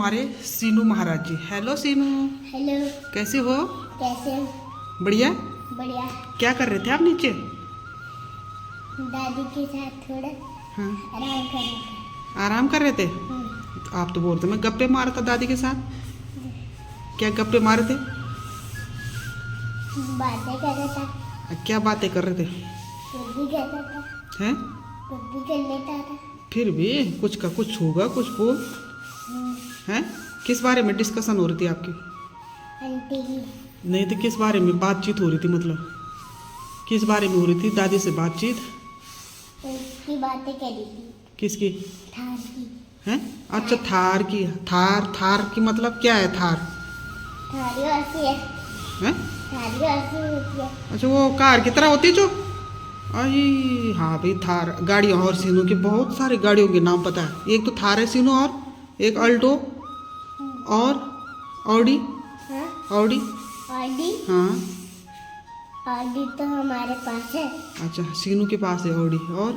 हमारे सीनू महाराज जी। हेलो सीनू। हेलो। कैसे हो? कैसे? बढ़िया। बढ़िया। क्या कर रहे थे आप नीचे? दादी के साथ थोड़ा हाँ, आराम कर रहे थे। आराम कर रहे थे। आप तो बोलते मैं गप्पे मारा था दादी के साथ। क्या गप्पे मारे थे? बातें कर रहा था। क्या बातें कर रहे थे? कुछ भी कर रहा था। हैं? कुछ भी कर लेता था। फिर भी कुछ का कुछ होगा, कुछ बोल। हैं? किस बारे में डिस्कशन हो रही थी आपकी? आंटी की। नहीं तो किस बारे में बातचीत हो रही थी? मतलब किस बारे में हो रही थी दादी से बातचीत? उसकी बातें करी थी। किसकी? थार की। हैं? अच्छा, थार की। थार थार की मतलब क्या है थार? थारी ऐसी है। हैं? थारी ऐसी होती है। अच्छा, वो कार की तरह होती है जो। अरे हाँ भाई, थार गाड़ियों। और सीनू की बहुत सारी गाड़ियों के नाम पता है। एक तो थार है सीनू, और एक अल्टो, और ऑडी। हाँ? ऑडी। ऑडी। हाँ। ऑडी तो हमारे पास है। अच्छा, सीनू के पास है ऑडी। और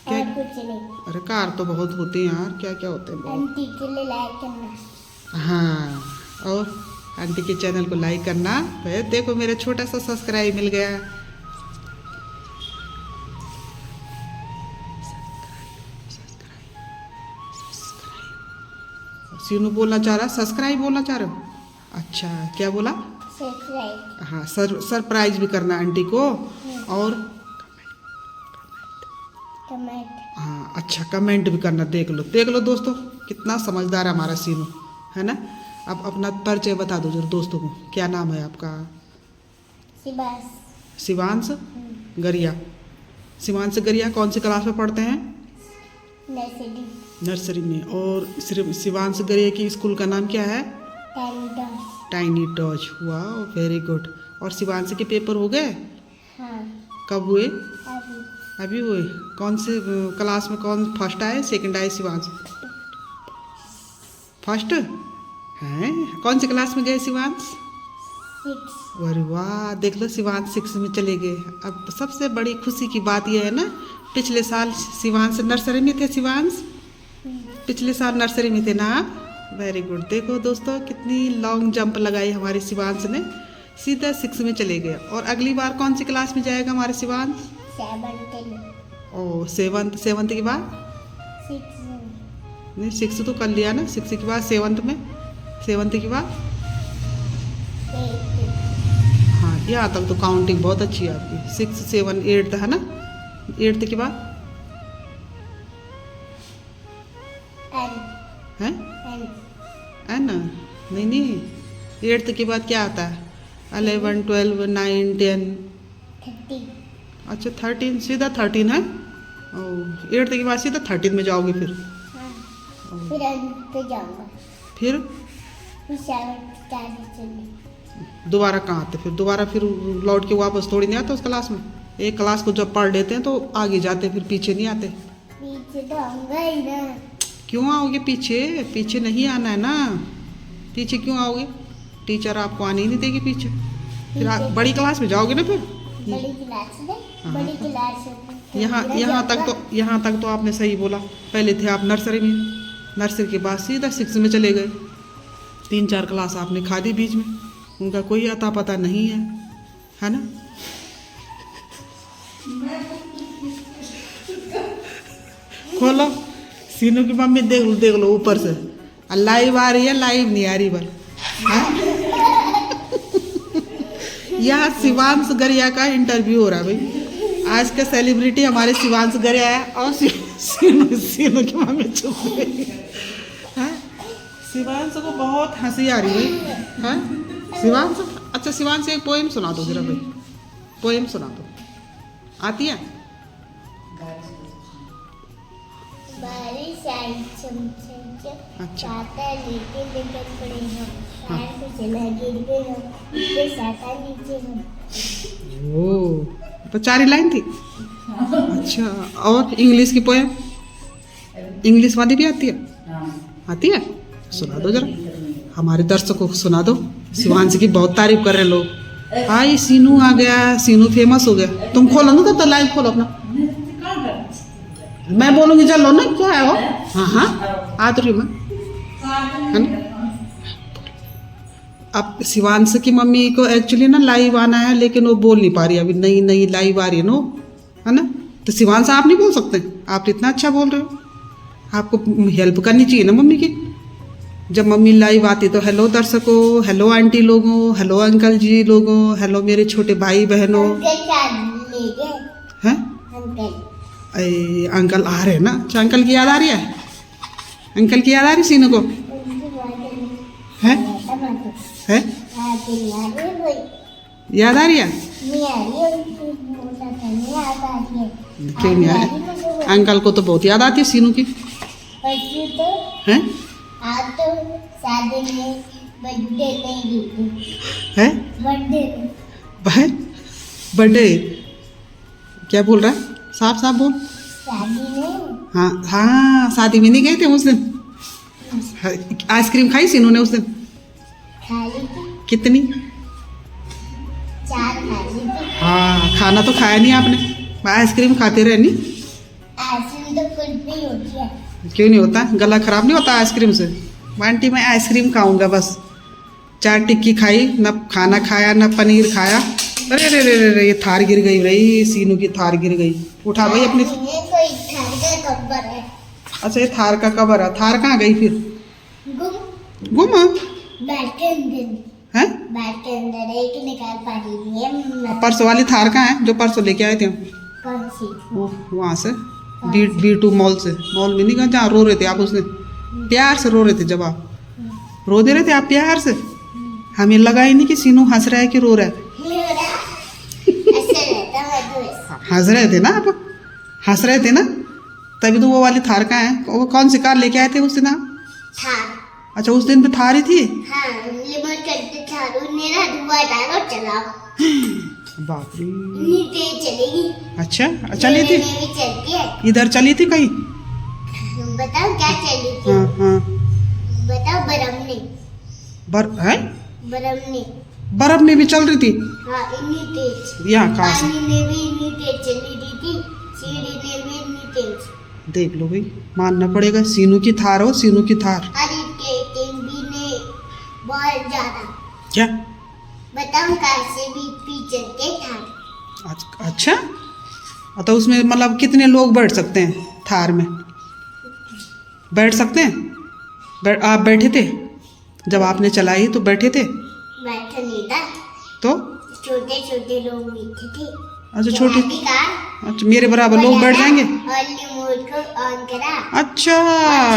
क्या? और कुछ नहीं। अरे कार तो बहुत होते हैं यार, क्या क्या होते हैं बहुत। आंटी के लिए लाइक करना। हाँ, और आंटी के चैनल को लाइक करना। फिर देखो मेरा छोटा सा सब्सक्राइब मिल गया। सीनू बोलना चाह रहा, सब्सक्राइब बोलना चाह रहे हो? अच्छा, क्या बोला? सब्सक्राइब। हाँ, सरप्राइज भी करना आंटी को। और कमेंट। हाँ, अच्छा, कमेंट भी करना। देख लो दोस्तों, कितना समझदार है हमारा सीनू, है ना। अब अपना परिचय बता दो जरा दोस्तों को। क्या नाम है आपका? शिवास। शिवांश गरिया। शिवांश गरिया कौन सी क्लास में पढ़ते हैं? नर्सरी। नर्सरी में। और सिर्फ शिवांश गरिया की स्कूल का नाम क्या है? टाइनी टॉच। वाह, वेरी गुड। और शिवांश के पेपर हो गए? हाँ। कब हुए? अभी। अभी हुए। कौन से क्लास में कौन फर्स्ट आए, सेकंड आए शिवांश? फर्स्ट हैं। कौन सी क्लास में गए शिवांश? 6। अरे वाह, देख लो शिवांश 6 में चले गए। अब सबसे बड़ी खुशी की बात यह है ना, पिछले साल शिवांश नर्सरी में थे। शिवांश पिछले साल नर्सरी में थे ना आप? Very good. देखो दोस्तों, कितनी लॉन्ग जंप लगाई हमारे शिवांश ने, सीधा 6 में चले गए। और अगली बार कौन सी क्लास में जाएगा हमारे शिवांश? 7। ओ, सेवंथ के बाद? 6। नहीं, 6 तो कर लिया ना। 6 के बाद सेवंथ में? सेवंथ के बाद? 8। हाँ, यहाँ तक तो काउंटिंग बहुत अच्छी है आपकी। 6, 7, 8 है ना। 8 के बाद N। है? N। ना? नहीं, 8 के बाद क्या आता है? 11, 12, 9, 10। 30। अच्छा, 13, सीधा 13 है। ओ, 8 के बाद सीधा 13 में जाओगे फिर? हाँ। फिर N पे जाऊंगा। फिर 7 चलने। दोबारा कहाँ आते? फिर दोबारा फिर लौट के वापस थोड़ी नहीं आते उस क्लास में। एक क्लास को जब पढ़ लेते हैं तो आगे जाते, फिर पीछे नहीं आते। पीछे तो आऊंगा ही ना। क्यों आओगे पीछे? पीछे नहीं आना है ना। पीछे क्यों आओगे? टीचर आपको आने ही नहीं देगी पीछे। फिर आप बड़ी क्लास में जाओगे ना फिर। बड़ी क्लास में। बड़ी क्लास में। यहाँ तक तो आपने सही बोला। पहले थे आप नर्सरी में, नर्सरी के बाद सीधा 6 में चले गए। 3-4 क्लास आपने खा दी बीच में, उनका कोई अता पता नहीं है ना। खोलो, सीनू की मम्मी देख लो ऊपर से। लाइव आ रही है, लाइव नहीं आ रही बल। यहाँ शिवांश गरिया का इंटरव्यू हो रहा है भाई। आज का सेलिब्रिटी हमारे शिवांश गरिया है। और सीनू की मम्मी चुप गई है। शिवांश को बहुत हंसी आ रही है। शिवांश, अच्छा शिवांश एक पोएम सुना दो जरा भाई। पोएम सुना दो, आती है? बारिश आई चमचम। अच्छा। छाता लेके निकल पड़े हम। पैर पे चला गिर गए हम। फिर छाता नीचे हम। ओ, तो 4 ही लाइन थी। अच्छा, और इंग्लिश की पोएम? इंग्लिश वाली भी आती है? आती है? सुना दो जरा, हमारे दर्शकों को सुना दो। शिवांश की बहुत तारीफ कर रहे लोग। हाय सीनू आ गया, सीनू फेमस हो गया। तुम खोलो ना, तो लाइव खोलो अपना। मैं बोलूंगी चलो ना, क्या है वो? हाँ हाँ, आ तो रही मैं। है ना। अब शिवांश की मम्मी को एक्चुअली ना लाइव आना है, लेकिन वो बोल नहीं पा रही अभी। नई नई लाइव आ रही है नो, है ना। तो शिवांश आप नहीं बोल सकते? आप तो इतना अच्छा बोल रहे हो, आपको हेल्प करनी चाहिए ना मम्मी की। जब मम्मी लाइव आती तो हेलो दर्शकों, हेलो आंटी लोगों, हेलो अंकल जी लोगों, हेलो मेरे छोटे भाई बहनों। हैं अंकल आ रहे हैं ना। अच्छा अंकल की याद आ रही है? अंकल की याद आ रही सीनू को? है याद आ रही है? क्यों नहीं आ रही? अंकल को तो बहुत याद आती है सीनू की। हैं तो शादी में बर्थडे नहीं है बर्थडे क्या बोल रहा है? साफ साफ बोल। शादी में हाँ हाँ, शादी में नहीं गए थे उस दिन? आइसक्रीम खाई सीनू ने उस दिन? खाली थी, कितनी? 4 खाली थी। हाँ, खाना तो खाया नहीं आपने, आइसक्रीम खाते रहे नहीं। आइसक्रीम तो कुछ भी होती है। क्यों नहीं होता? गला खराब नहीं होता आइसक्रीम से? आंटी मैं आइसक्रीम खाऊंगा बस। 4 टिक्की खाई, न खाना खाया न पनीर खाया। अरे रे रे रे रे, ये थार गिर गई रही, सीनू की थार गिर गई। उठा भाई अपनी। ये कोई थार का कब्र है। अच्छा ये थार का कवर है। थार कहाँ गई फिर? गुम बैठ के अंदर है? बैठ के अंदर एक निकाल पानी नहीं है। परसों वाली थार कहाँ है जो परसों लेके आए थे हम? कौन सी? वो वहाँ से B2 मॉल से। मॉल में नहीं गए जहाँ रो रहे थे आप उस दिन? प्यार से रो रहे थे जब आप रो दे रहे थे आप प्यार से। हमें लगा ही नहीं कि सीनू हंस रहा है कि रो रहा है। ऐसे रहता है तो ऐसा। हंस रहे थे ना आप, हंस रहे थे ना, तभी तो वो वाली थार कहाँ है? वो कौन सी कार लेके आए थे उस दिन आप? थार। अच्छा उस दिन पे थार ही थी। हाँ, लिमट करते थार मेरा धुआं डालो चलाओ। बाप रे, इतनी तेज चलेगी। अच्छा चली थी? भी चलती है। इधर चली थी कहीं? बताओ क्या चली थी? हाँ हाँ। बताओ बरमने। है बरमने। बर्फ में भी चल रही थी? हाँ, इतनी तेज। यहाँ कहाँ से? पानी में भी इतनी तेज चली रही थी, सीढ़ी में भी इतनी तेज। देख लो भाई, मानना पड़ेगा। सीनू की थार हो, सीनू की थार। अरे के टीवी ने बहुत ज्यादा। क्या? बताओ कैसे भी चलते था। अच्छा तो उसमें मतलब कितने लोग बैठ सकते हैं थार में? बैठ सकते हैं? आप बैठे थे जब आपने चलाई तो? बैठे थे? बैठा नहीं था तो छोटे छोटे लोग बैठे थे। अच्छा छोटी। कार अच्छा मेरे बराबर लोग बैठ जाएंगे? और रिमोट को ऑन करा। अच्छा और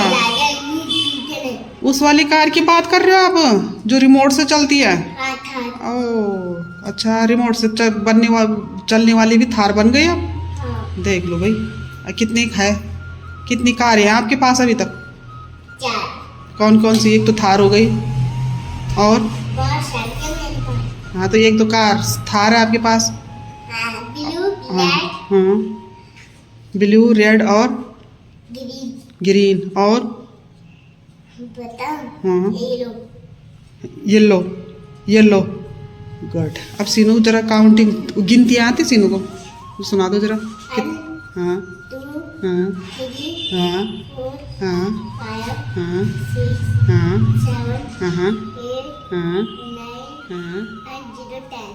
चलाया, इतनी पीछे नहीं। उस वाली कार की बात कर रहे हो आप जो रिमोट से चलती है? हाँ था। ओ अच्छा, रिमोट से चलने वाली भी थार बन गई अब। हाँ, देख लो भाई, कितनी है, कितनी कार है आपके पास अभी तक? 4। कौन कौन सी? एक तो थार हो गई और बहुत साइकिल मेरे पास। हाँ तो एक तो कार थार है आपके पास। हाँ, ब्लू, हाँ रेड, हाँ, ब्लू रेड और ग्रीन। ग्रीन और बताओ। हाँ येलो। Yellow good. अब सीनू जरा काउंटिंग गिनती आती सीनू को? सुना दो जरा। 1 हाँ 2 हाँ 3 हाँ 4 हाँ 5 हाँ 6 हाँ 7 हाँ 8 हाँ 9 हाँ। and 0 10।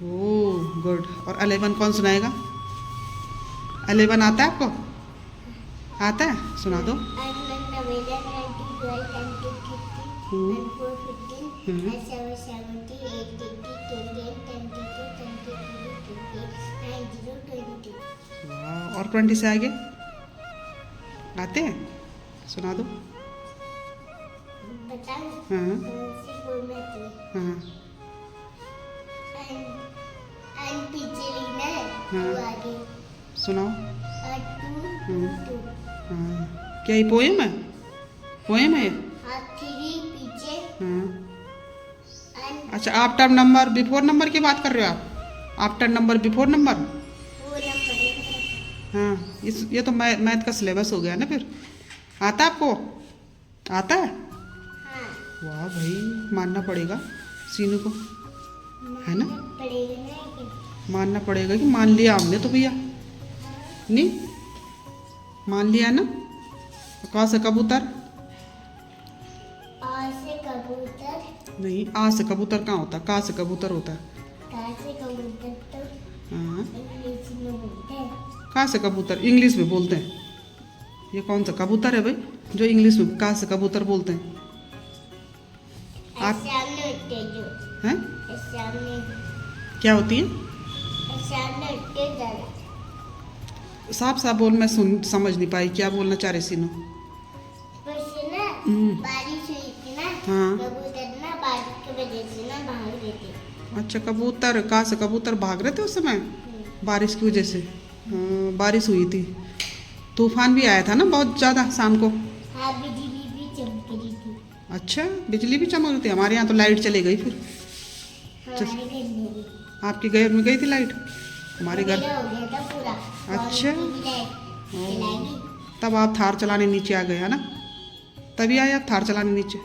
Oh good. और 11 कौन सुनाएगा? 11 आता है आपको? आता है? सुना दो। और 20 से आगे आते हैं? सुना दो। हाँ हाँ हाँ सुनाओ। हाँ क्या ये पोएम है? पोएम है ये? हाँ अच्छा, आफ्टर नंबर बिफोर नंबर की बात कर रहे हो आप? After number before number. हाँ ये तो मैथ का सिलेबस हो गया ना फिर। आता है आपको? आता है? वाह भाई, मानना पड़ेगा सीनू को, है ना? मानना पड़ेगा कि मान लिया हमने तो भैया। नहीं मान लिया ना? कौन सा कबूतर? और से कबूतर, नहीं, आ से कबूतर कहाँ होता है, का से कबूतर होता है। का से कबूतर तो हाँ, इंग्लिश में बोलते हैं। का से कबूतर इंग्लिश में बोलते हैं। ये कौन सा कबूतर है भाई जो इंग्लिश में का से कबूतर बोलते हैं। आप सामने उठते जो, हैं सामने क्या होती है। सामने उठते जरा। साफ साफ बोल, मैं समझ नहीं पाई क्या बोलना चाह रहे सीनो। वैसे ना हम्म। बारिश हुई थी ना, हाँ। कबूतर ना बारिश की वजह से ना भाग गए थे। अच्छा, कबूतर का से कबूतर भाग रहे थे उस समय बारिश की वजह से। हाँ, बारिश हुई थी, तूफान भी आया था ना बहुत ज़्यादा शाम को। हाँ, बिजली भी चमक रही थी। अच्छा, बिजली भी चमक रही थी। हमारे यहाँ तो लाइट चली गई फिर। हमारे घर में भी आपके घर में गई थी लाइट, हमारे घर। अंधेरा हो गया था पूरा। अच्छा। और भी लाइट जलाएगी। तब आप थार चलाने नीचे आ गए है ना, तभी आए आप थार चलाने नीचे।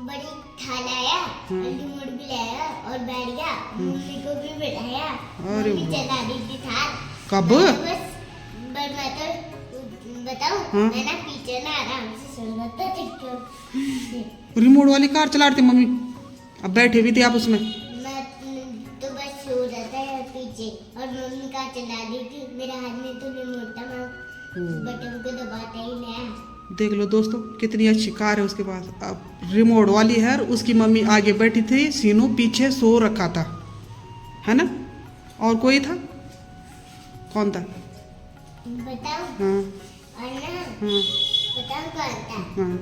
बड़ी थाल आया, रिमोट भी लाया और बैठ गया। मम्मी को भी बिठाया। अरे मम्मी वाह। चला रही थी थाल। कब? मैं तो बताऊं, हाँ। मैं ना पीछे ना आराम से सो रहा था TikTok। रिमोट वाली कार चला रही थी मम्मी, अब बैठे भी थे आप उसमें। मैं तो बस सो रहा था यार पीछे, और मम्मी कार चला रही थी। मेरे हाथ में तो रिमोट था, मैं बटन को दबाता ही नहीं। देख लो दोस्तों, कितनी अच्छी कार है उसके पास। अब रिमोट वाली है, उसकी मम्मी आगे बैठी थी, सीनू पीछे सो रखा था, है ना। और कोई था, कौन था। बताऊं, हाँ और ना हाँ बताऊं कौन था। हाँ,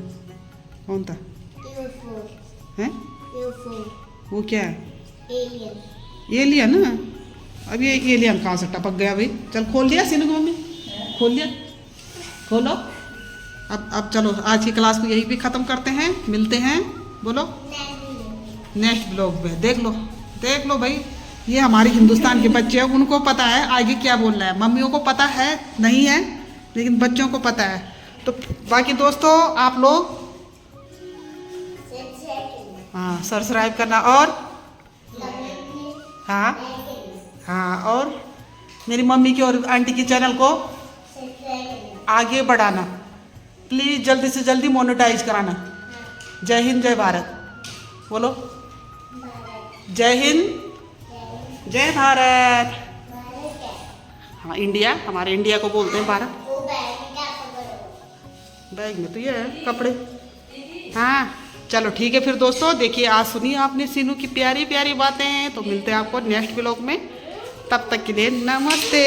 कौन था। UFO, है UFO, वो क्या है। एलियन। एलियन ना। अब ये एलियन कहाँ से टपक गया भाई। चल खोल दिया सीनू की मम्मी, खोल दिया, खोलो। अब चलो, आज की क्लास को यही भी ख़त्म करते हैं। मिलते हैं, बोलो नेक्स्ट ब्लॉग में। देख लो भाई, ये हमारे हिंदुस्तान के बच्चे हैं, उनको पता है आगे क्या बोलना है। मम्मियों को पता है नहीं है, लेकिन बच्चों को पता है। तो बाकी दोस्तों आप लोग हाँ सब्सक्राइब करना, और हाँ हाँ, और मेरी मम्मी की और आंटी की चैनल को आगे बढ़ाना प्लीज़, जल्दी से जल्दी मोनेटाइज कराना। जय हिंद, जय भारत बोलो। जय हिंद, जय भारत। हाँ, इंडिया, हमारे इंडिया को बोलते हैं भारत। बैग में तो ये है कपड़े। हाँ चलो ठीक है फिर दोस्तों, देखिए आज सुनिए आपने सीनू की प्यारी प्यारी बातें। तो मिलते हैं आपको नेक्स्ट ब्लॉग में, तब तक के लिए नमस्ते।